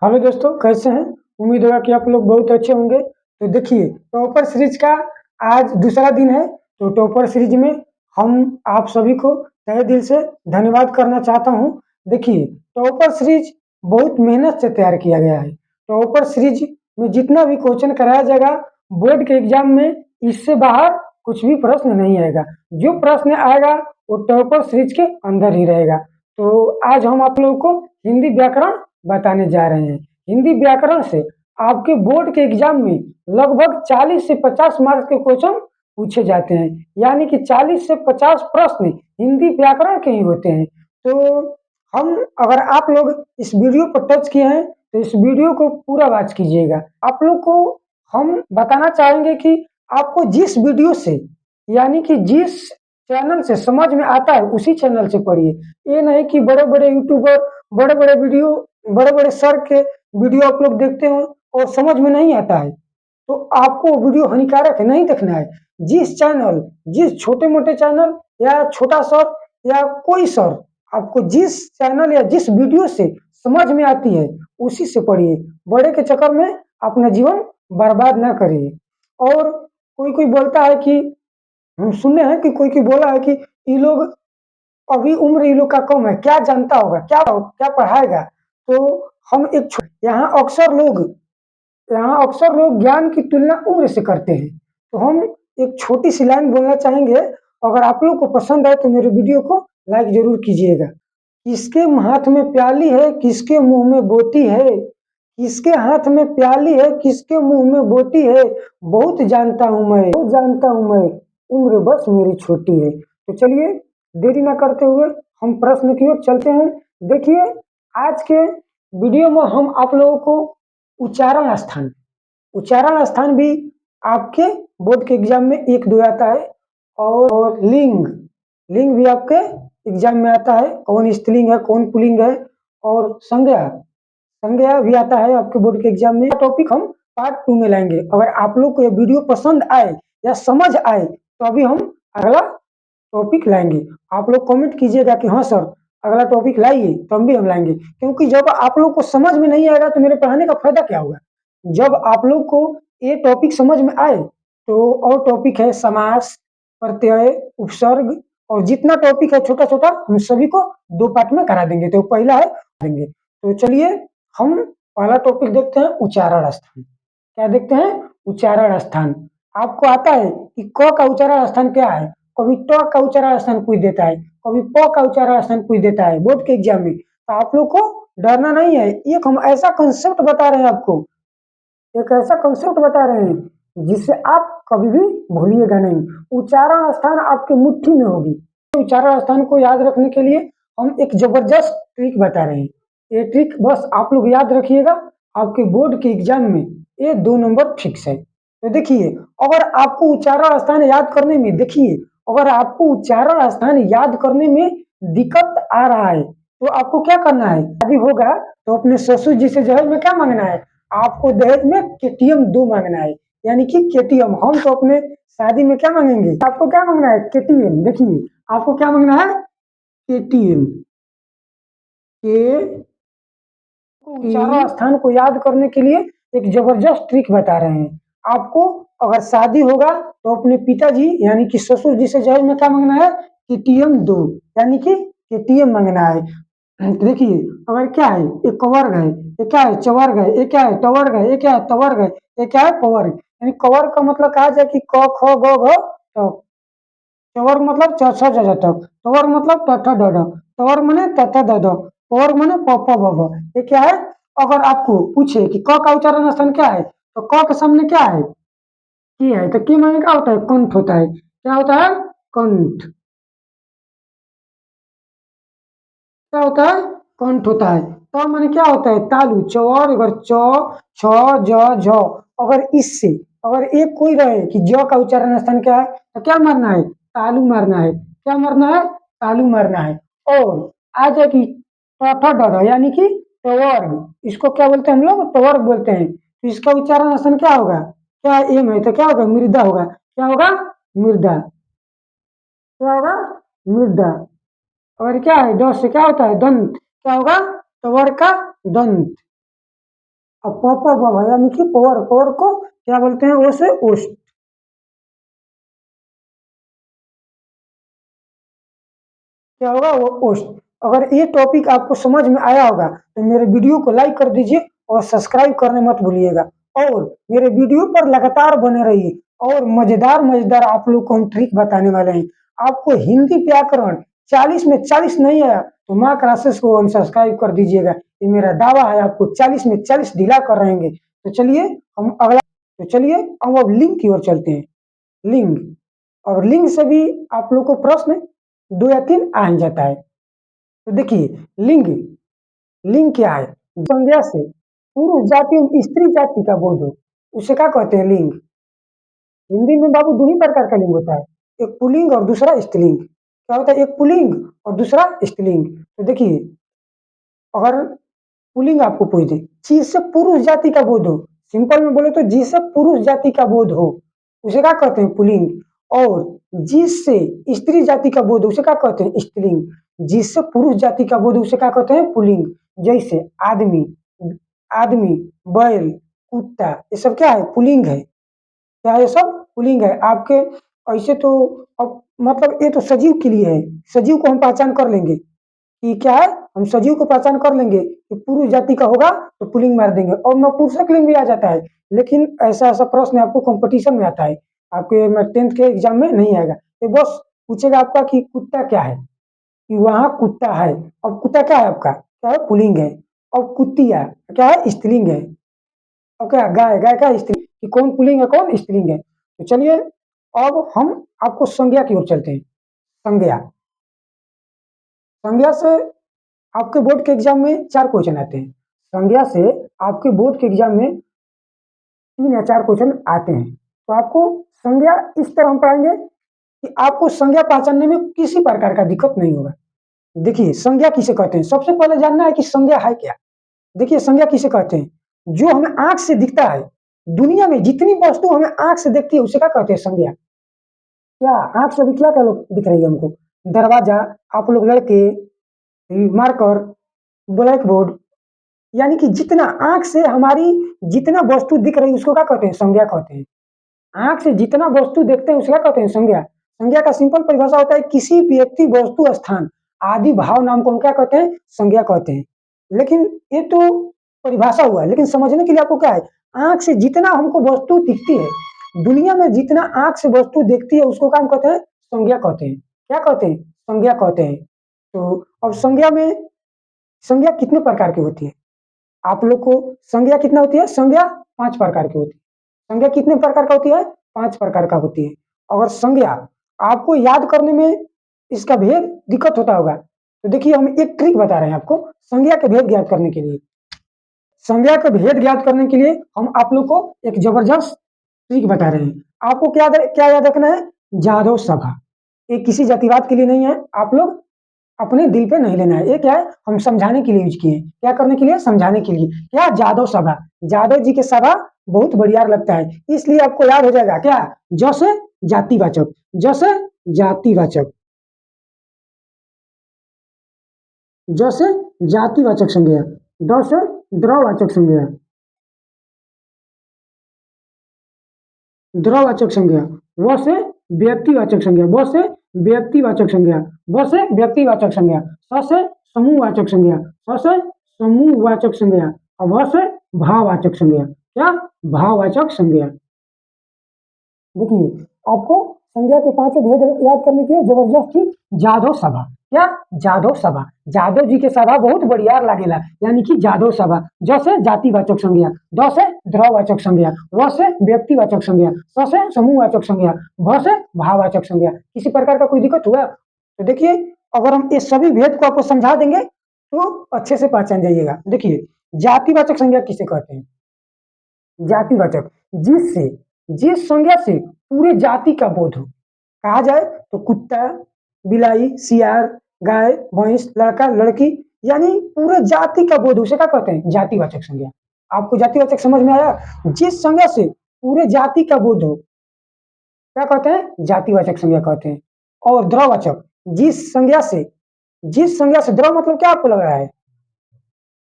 Hello दोस्तों, कैसे हैं? उम्मीद होगा कि आप लोग बहुत अच्छे होंगे। तो देखिए, टॉपर सीरीज का आज दूसरा दिन है। तो टॉपर सीरीज में हम आप सभी को तहे दिल से धन्यवाद करना चाहता हूं। देखिए, टॉपर सीरीज बहुत मेहनत से तैयार किया गया है। टॉपर सीरीज में जितना भी क्वेश्चन कराया जाएगा बोर्ड के एग्जाम में, इससे बाहर कुछ भी प्रश्न नहीं आएगा। जो प्रश्न आएगा वो टॉपर सीरीज के अंदर ही रहेगा। तो आज हम आप लोगों को हिंदी व्याकरण बताने जा रहे हैं। हिंदी व्याकरण से आपके बोर्ड के एग्जाम में लगभग 40 से 50 मार्क्स के क्वेश्चन पूछे जाते हैं, यानी कि 40 से 50 प्रश्न हिंदी व्याकरण के ही होते हैं। तो हम अगर आप लोग इस वीडियो पर टच किए हैं तो इस वीडियो को पूरा वॉच कीजिएगा। आप लोग को हम बताना चाहेंगे कि आपको जिस वीडियो से, यानी कि जिस चैनल से समझ में आता है उसी चैनल से पढ़िए। ये नहीं कि बड़े बड़े यूट्यूबर, बड़े बड़े वीडियो, बड़े बड़े सर के वीडियो आप लोग देखते हो और समझ में नहीं आता है, तो आपको वीडियो हानिकारक है, नहीं देखना है। जिस चैनल, जिस छोटे मोटे चैनल या छोटा सर या कोई सर, आपको जिस चैनल या जिस वीडियो से समझ में आती है उसी से पढ़िए। बड़े के चक्कर में अपना जीवन बर्बाद ना करिए। और कोई कोई बोलता है कि, हम सुने हैं कि कोई कोई बोला है कि ये लोग अभी उम्र इन लोग का कम है, क्या जानता होगा, क्या क्या पढ़ाएगा। तो हम यहाँ अक्सर लोग ज्ञान की तुलना उम्र से करते हैं। तो हम एक छोटी सी लाइन बोलना चाहेंगे। अगर आप लोग को पसंद आए तो मेरे वीडियो को लाइक जरूर कीजिएगा। किसके हाथ में प्याली है, किसके मुंह में बोटी है। किसके हाथ में प्याली है, किसके मुंह में बोटी है। बहुत जानता हूं मैं, बहुत जानता हूं मैं, उम्र बस मेरी छोटी है। तो चलिए, देरी ना करते हुए हम प्रश्न की ओर चलते हैं। देखिए, आज के वीडियो में हम आप लोगों को उच्चारण स्थान भी आपके बोर्ड के एग्जाम में एक दो आता है। और लिंग लिंग भी आपके एग्जाम में आता है, कौन स्त्रीलिंग है कौन पुल्लिंग है। और संज्ञा संज्ञा भी आता है आपके बोर्ड के एग्जाम में। टॉपिक हम पार्ट 2 में लाएंगे। अगर आप लोग को ये वीडियो पसंद आए या समझ आए तो अभी हम अगला टॉपिक लाएंगे। आप लोग कमेंट कीजिएगा कि हाँ सर, अगला टॉपिक लाइए, तो हम लाएंगे। क्योंकि जब आप लोग को समझ में नहीं आएगा तो मेरे पढ़ाने का फायदा क्या होगा। जब आप लोग को ये टॉपिक समझ में आए तो और टॉपिक है समास, प्रत्यय, उपसर्ग और जितना टॉपिक है छोटा छोटा, हम सभी को 2 पार्ट में करा देंगे। तो पहला है देंगे। तो चलिए, हम पहला टॉपिक देखते हैं, उच्चारण स्थान। क्या देखते हैं? उच्चारण स्थान। आपको आता है कि क का उच्चारण स्थान क्या है? कभी ट का उच्चारण स्थान पूछ देता है, कभी प का उच्चारण स्थान पूछ देता है बोर्ड के एग्जाम में। तो आप लोग को डरना नहीं है। एक हम ऐसा कंसेप्ट बता रहे हैं आपको, एक ऐसा कंसेप्ट बता रहे हैं जिससे आप कभी भी भूलिएगा नहीं। उच्चारण स्थान आपके मुट्ठी में होगी। उच्चारण स्थान को याद रखने के लिए हम एक जबरदस्त ट्रिक बता रहे हैं। ये ट्रिक बस आप लोग याद रखिएगा। आपके बोर्ड के एग्जाम में ये 2 नंबर फिक्स है। तो देखिए, अगर आपको उच्चारण स्थान याद करने में देखिए अगर आपको उच्चारण स्थान याद करने में दिक्कत आ रहा है तो आपको क्या करना है। यदि होगा तो अपने ससुर जी से दहेज में क्या मांगना है? आपको दहेज में केटीएम 2 मांगना है, यानी कि केटीएम। हम तो अपने शादी में क्या मांगेंगे? आपको क्या मांगना है? केटीएम। देखिए, आपको क्या मांगना है? केटीएम के। उच्चारण स्थान को याद करने के लिए एक जबरदस्त ट्रिक बता रहे हैं आपको। अगर शादी होगा तो अपने पिताजी यानी कि ससुर जी से दहेज में क्या मांगना है? केटीएम 2, यानी कि केटीएम मांगना है। देखिए, अगर क्या है, एक कवर्ग है, ये क्या है? चवर्ग है, ये क्या है? टवर्ग है, ये क्या है? तवर्ग है, ये क्या है? पवर्ग। यानी कवर्ग का मतलब कहा जाए कि क ख ग घ ट। चवर्ग मतलब च छ ज झ ट। टवर्ग मतलब ट ठ ड ढ। टवर्ग माने त थ द ध। पवर्ग माने प फ ब भ। ये क्या है? अगर आपको पूछे कि क का उच्चारण स्थान क्या है तो क के सामने क्या है? की है। तो की माने क्या होता है? कंठ होता है। क्या होता है? कंठ। क्या होता है? कंठ होता है। तो माने क्या होता है? तालु। चौर अगर च छ ज झ, अगर इससे अगर एक कोई रहे कि ज का उच्चारण स्थान क्या है तो क्या मारना है? तालु मारना है। क्या मारना है? तालु मारना है। और आ जाए कि ट ड यानी कि टवर्ग, इसको क्या बोलते हैं हम लोग? टवर्ग बोलते हैं। तो इसका उच्चारण स्थान क्या होगा? क्या एम है तो क्या होगा? मृदा होगा। क्या होगा? मृदा। क्या होगा? मृदा। और क्या है? ड से क्या होता है? दंत। क्या होगा? टवर्ग का दंत। अब यानी कि पावर, पावर को क्या बोलते हैं? ओ से ओस्ट। क्या होगा? वो ओस्ट। अगर ये टॉपिक आपको समझ में आया होगा तो मेरे वीडियो को लाइक कर दीजिए और सब्सक्राइब करना मत भूलिएगा, और मेरे वीडियो पर लगातार बने रहिए, और मजेदार मजेदार आप लोग को हम ट्रिक बताने वाले हैं। आपको हिंदी व्याकरण 40 में 40 नहीं आया तो माँ क्लासेस को अनसब्सक्राइब कर दीजिएगा। ये मेरा दावा है, आपको 40 में 40 दिला कर रहेंगे। तो चलिए हम अगला तो चलिए हम अब लिंक की ओर चलते हैं। लिंग, और लिंग से भी आप लोग को प्रश्न 2 या 3 आ ही जाता है। तो देखिए, लिंग, लिंग क्या है? संज्ञा से पुरुष जाति और स्त्री जाति का बोध हो, उसे क्या कहते हैं? लिंग। हिंदी में बाबू 2 ही प्रकार का लिंग होता है, एक पुल्लिंग और दूसरा स्त्रीलिंग। क्या होता है? एक पुल्लिंग और दूसरा स्त्रीलिंग। तो देखिए, अगर पुल्लिंग आपको पूछ दे, जिससे पुरुष जाति का बोध हो, सिंपल में बोले तो जिससे पुरुष जाति का बोध हो, उसे क्या कहते हैं? पुल्लिंग। और जिससे स्त्री जाति का बोध हो, उसे क्या कहते हैं? स्त्रीलिंग। जिससे पुरुष जाति का बोध हो, उसे क्या कहते हैं? पुल्लिंग। जैसे आदमी, आदमी, बैल, कुत्ता, ये सब क्या है? पुल्लिंग है। क्या ये सब पुल्लिंग है आपके? ऐसे तो अब मतलब ये तो सजीव के लिए है, सजीव को हम पहचान कर लेंगे कि क्या है, हम सजीव को पहचान कर लेंगे कि पुरुष जाति का होगा तो पुल्लिंग मार देंगे, और नपुंसक लिंग भी आ जाता है। लेकिन ऐसा ऐसा प्रश्न आपको कंपटीशन में आता है, आपके 10th के एग्जाम में नहीं आएगा। ये बस पूछेगा आपका कि कुत्ता क्या है, कि वहां कुत्ता है। अब कुत्ता क्या है आपका? क्या है? पुल्लिंग है। अब कुतिया क्या है? स्त्रीलिंग है। और क्या? गाय, गाय क्या है? स्त्री। कि कौन पुल्लिंग है कौन स्त्रीलिंग है। तो चलिए अब हम आपको संज्ञा की ओर चलते हैं। संज्ञा, संज्ञा से आपके बोर्ड के एग्जाम में 4 क्वेश्चन आते हैं। संज्ञा से आपके बोर्ड के एग्जाम में 3 या 4 क्वेश्चन आते हैं। तो आपको संज्ञा इस तरह हम पढ़ाएंगे कि आपको संज्ञा पहचानने में किसी प्रकार का दिक्कत नहीं होगा। देखिए, संज्ञा किसे कहते हैं? सबसे पहले जानना है कि संज्ञा है क्या। देखिए, संज्ञा किसे कहते हैं? जो हमें आंख से दिखता है, दुनिया में जितनी वस्तु हमें आंख से दिखती है उसे क्या कहते हैं? संज्ञा। क्या आंख से अभी क्या क्या लोग दिख रही है हमको? दरवाजा, आप लोग लड़के, मार्कर, ब्लैक बोर्ड, यानी कि जितना आंख से हमारी जितना वस्तु दिख रही है उसको क्या कहते हैं? संज्ञा कहते हैं। आंख से जितना वस्तु देखते हैं उसे क्या कहते हैं? संज्ञा। संज्ञा का सिंपल परिभाषा होता है किसी व्यक्ति, वस्तु, स्थान आदि भाव नाम को हम क्या कहते हैं? संज्ञा कहते हैं। लेकिन ये तो परिभाषा हुआ, लेकिन समझने के लिए आपको क्या है, आंख से जितना हमको वस्तु दिखती है, दुनिया में जितना आंख से वस्तु देखती है उसको क्या हम कहते हैं? संज्ञा कहते हैं। क्या कहते हैं? संज्ञा कहते हैं। तो अब संज्ञा में, संज्ञा कितने प्रकार की होती है? आप लोग को संज्ञा कितना होती है? संज्ञा 5 प्रकार की होती है। संज्ञा कितने प्रकार का होती है? 5 प्रकार का होती है। अगर संज्ञा आपको याद करने में इसका भेद दिक्कत होता होगा तो देखिए, हम एक ट्रिक बता रहे हैं आपको संज्ञा के भेद ज्ञात करने के लिए। संज्ञा का भेद ज्ञात करने के लिए हम आप लोग को एक जबरदस्त ट्रिक बता रहे हैं। आपको क्या क्या याद रखना है? जादव सभा। ये किसी जातिवाद के लिए नहीं है, आप लोग अपने दिल पे नहीं लेना है। ये क्या है, हम समझाने के लिए यूज किए। क्या करने के लिए? समझाने के लिए। क्या? जादव सभा। जादव जी के सभा बहुत बढ़िया लगता है, इसलिए आपको याद हो जाएगा। क्या? जैसे जातिवाचक, जैसे जातिवाचक, जैसे जातिवाचक संज्ञा, द से द्रववाचक संज्ञा, द्रववाचक संज्ञा, व से व्यक्तिवाचक संज्ञा, व से व्यक्तिवाचक संज्ञा, व से व्यक्तिवाचक संज्ञा, स से समूहवाचक संज्ञा, स से समूहवाचक संज्ञा, और व से भाववाचक संज्ञा। क्या? भाववाचक संज्ञा। देखिए, आपको संज्ञा के 5 भेद याद करने के लिए जबरदस्त थी। जादव सभा। क्या? जादव सभा। जादव जी के सभा बहुत बढ़िया लागेला, यानी कि जादव सभा। जैसे जातिवाचक संज्ञा, द से द्रववाचक संज्ञा, व से व्यक्तिवाचक संज्ञा, स से समूहवाचक संज्ञा, भ से भाववाचक संज्ञा। किसी प्रकार का कोई दिक्कत हुआ तो देखिए, अगर हम इस सभी भेद को आपको समझा देंगे तो अच्छे से पहचान जाइएगा। देखिए, जातिवाचक संज्ञा किसे कहते हैं? जातिवाचक, जिससे, जिस संज्ञा से पूरे जाति का बोध हो। कहा जाए तो कुत्ता, बिलाई, सियार, गाय, भैंस, लड़का, लड़की, यानी पूरे जाति का बोध, उसे क्या कहते हैं? जातिवाचक संज्ञा। आपको जातिवाचक समझ में आया? जिस संज्ञा से पूरे जाति का बोध हो क्या कहते हैं? जातिवाचक संज्ञा कहते हैं। और द्रववाचक, जिस संज्ञा से, जिस संज्ञा से, द्रव मतलब क्या आपको लग रहा है?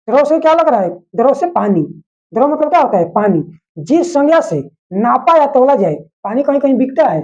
द्रव से क्या लग रहा है? द्रव से पानी। द्रव मतलब क्या होता है? पानी। जिस संज्ञा से नापा या तौला जाए, पानी कहीं-कहीं बिकता है,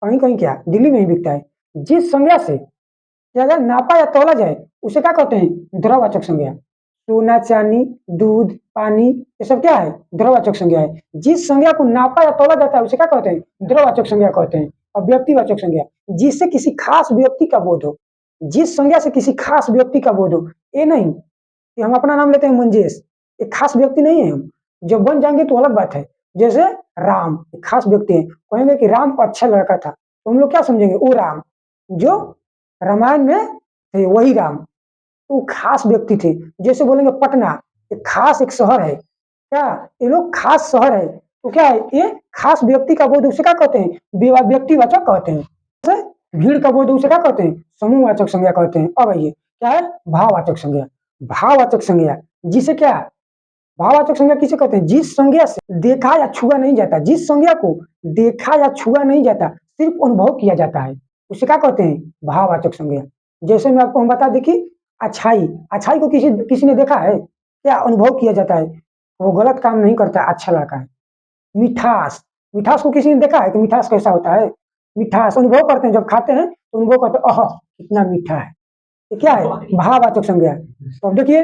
कहीं-कहीं क्या? दिल्ली में ही बिकता है। जिस संज्ञा से क्या है? नापा या तौला जाए, उसे क्या कहते हैं? द्रववाचक संज्ञा। सोना, चांदी, दूध, पानी, ये सब क्या है? द्रववाचक संज्ञा है। जिस संज्ञा को नापा या तौला जाता है, उसे क्या कहते हैं? द्रववाचक संज्ञा कहते हैं। और व्यक्तिवाचक संज्ञा, जिससे किसी खास व्यक्ति का बोध हो। जिस संज्ञा से किसी खास व्यक्ति का बोध हो, ये नहीं कि हम अपना नाम लेते हैं मंजेश, एक खास व्यक्ति नहीं है हम। जब बन जाएंगे तो अलग बात है। जैसे राम, एक खास व्यक्ति है, कहेंगे कि राम अच्छा लड़का था, तो हम लोग क्या समझेंगे? वो राम जो रामायण में थे, वही राम। तो खास व्यक्ति थे। जैसे बोलेंगे पटना, एक खास एक शहर है, क्या ये लोग खास शहर है, तो क्या है? ये खास व्यक्ति का बोध, उसे क्या कहते हैं? व्यक्तिवाचक कहते हैं। जैसे भीड़ का बोध, उसे क्या कहते हैं? समूहवाचक संज्ञा कहते हैं। अब आइए, क्या है? भाववाचक संज्ञा। भाववाचक संज्ञा, जिसे क्या? भाववाचक संज्ञा किसे कहते हैं? जिस संज्ञा से देखा या छुआ नहीं जाता, जिस संज्ञा को देखा या छुआ नहीं जाता, सिर्फ अनुभव किया जाता है, उसे क्या कहते हैं? भाववाचक संज्ञा। जैसे मैं आपको हम बता दें कि अच्छाई, अच्छाई को किसी किसी ने देखा है क्या? अनुभव किया जाता है, वो गलत काम नहीं करता, अच्छा लड़का है। मिठास, मिठास को किसी ने देखा है कि मिठास कैसा होता है? मिठास अनुभव करते हैं, जब खाते हैं तो अनुभव करते हैं, ओह कितना मीठा है। ये क्या है? भाववाचक संज्ञा। तो अब देखिए,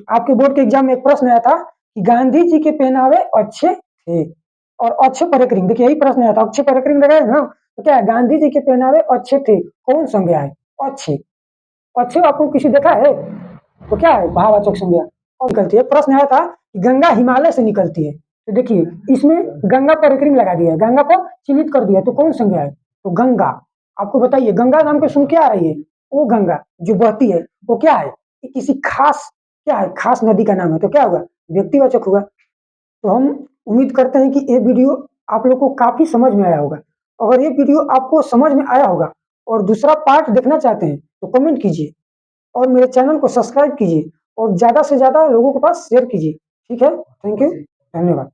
आपके बोर्ड के एग्जाम में एक प्रश्न आया था कि गांधी जी के पहनावे अच्छे थे और अच्छे परिक्रिंग, देखिए यही प्रश्न आया था, अच्छे परिक्रिंग लगाए ना, तो क्या है? गांधी जी के पहनावे अच्छे थे, कौन संज्ञा है? अच्छे। अच्छे आपको किसी देखा है? तो क्या है? भाववाचक संज्ञा। और निकलती है, प्रश्न आया था कि गंगा हिमालय से निकलती है, तो देखिए इसमें गंगा पर एक रिंग लगा दिया है, गंगा को चिन्हित कर दिया, तो कौन संज्ञा है? तो गंगा। आपको बताइए, गंगा नाम के सुन क्या आ रही है? वो गंगा जो बहती है, वो क्या है? ये किसी खास, क्या है? खास नदी का नाम है, तो क्या होगा? व्यक्तिवाचक होगा। तो हम उम्मीद करते हैं कि ये वीडियो आप लोग को काफी समझ में आया होगा। अगर ये वीडियो आपको समझ में आया होगा और दूसरा पार्ट देखना चाहते हैं, तो कमेंट कीजिए और मेरे चैनल को सब्सक्राइब कीजिए और ज़्यादा से ज़्यादा लोगों के पास शेयर कीजिए। ठीक है? थैंक यू, धन्यवाद।